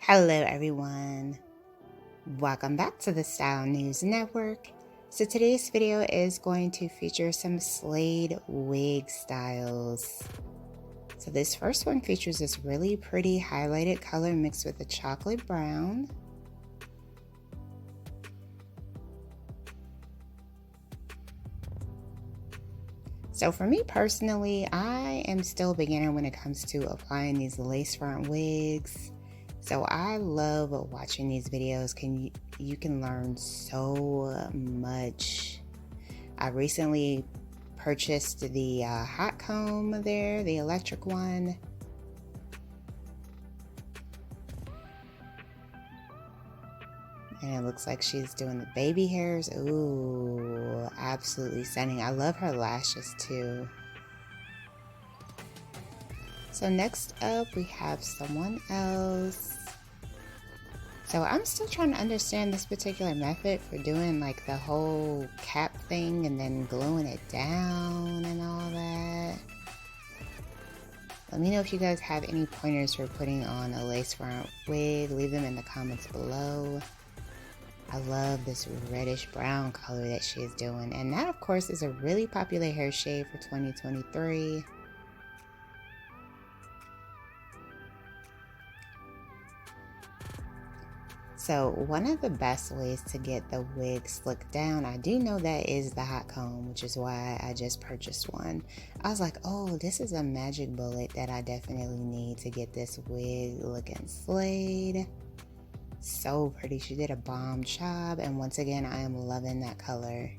Hello everyone, welcome back to the Style News Network. So today's video is going to feature some Slade wig styles. So this first one features this really pretty highlighted color mixed with a chocolate brown. So for me personally, I am still a beginner when it comes to applying these lace front wigs. So I love watching these videos. You can learn so much. I recently purchased the hot comb there, the electric one. And it looks like she's doing the baby hairs. Ooh, absolutely stunning. I love her lashes too. So next up we have someone else. So I'm still trying to understand this particular method for doing like the whole cap thing and then gluing it down and all that. Let me know if you guys have any pointers for putting on a lace front wig. Leave them in the comments below. I love this reddish brown color that she is doing. And that of course is a really popular hair shade for 2023. So one of the best ways to get the wig slicked down, I do know that is the hot comb, which is why I just purchased one. I was like, oh, this is a magic bullet that I definitely need to get this wig looking slayed. So pretty. She did a bomb job, and once again, I am loving that color.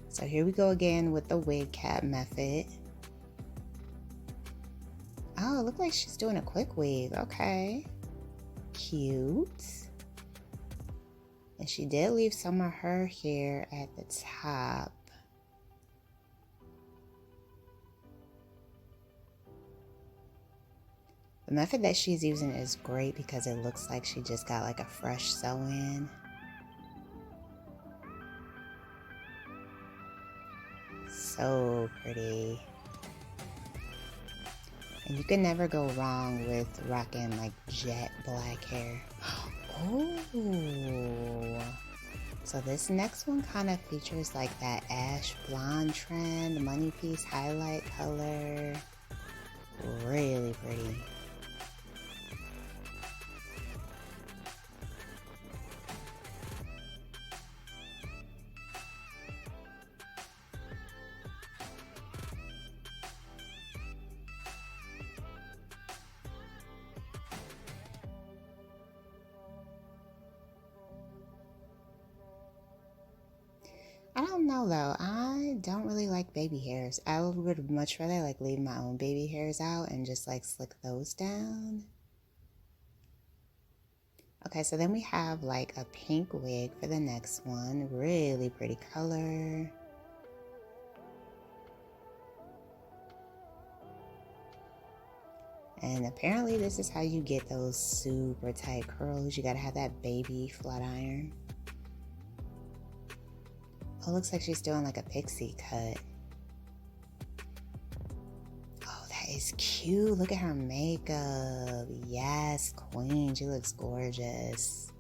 So here we go again with the wig cap method. Oh, it looks like she's doing a quick weave. Okay. Cute. And she did leave some of her hair at the top. The method that she's using is great because it looks like she just got like a fresh sew-in. So pretty. And you can never go wrong with rocking like jet black hair. Oh, so this next one kind of features like that ash blonde trend, money piece highlight color. Really pretty. I don't know though. I don't really like baby hairs. I would much rather like leave my own baby hairs out and just like slick those down. Okay, so then we have like a pink wig for the next one. Really pretty color. And apparently this is how you get those super tight curls. You gotta have that baby flat iron. Oh, looks like she's doing like a pixie cut. Oh, that is cute. Look at her makeup. Yes, queen. She looks gorgeous.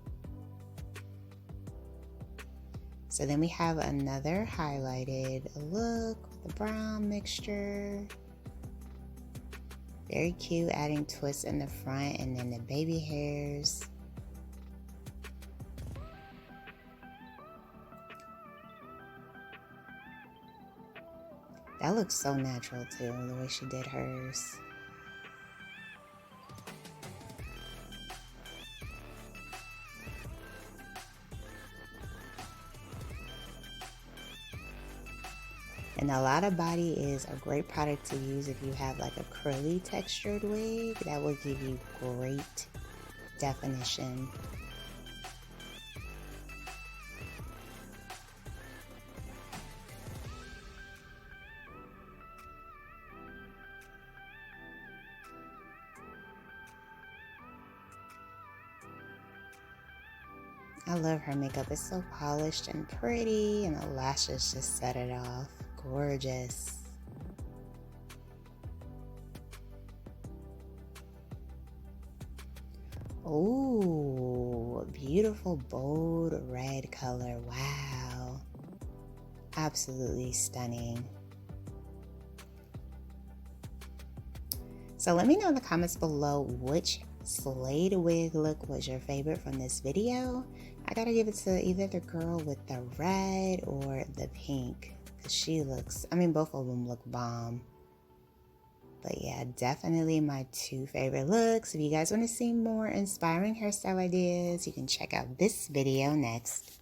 So then we have another highlighted look with the brown mixture. Very cute, adding twists in the front and then the baby hairs. That looks so natural too, the way she did hers. And a lot of body is a great product to use if you have like a curly textured wig. That will give you great definition. I love her makeup. It's so polished and pretty, and the lashes just set it off. Gorgeous. Oh, beautiful bold red color. Wow. Absolutely stunning. So let me know in the comments below which Slade wig look was your favorite from this video. I gotta give it to either the girl with the red or the pink, because she looks, I mean, both of them look bomb. But yeah, definitely my two favorite looks. If you guys want to see more inspiring hairstyle ideas, you can check out this video next.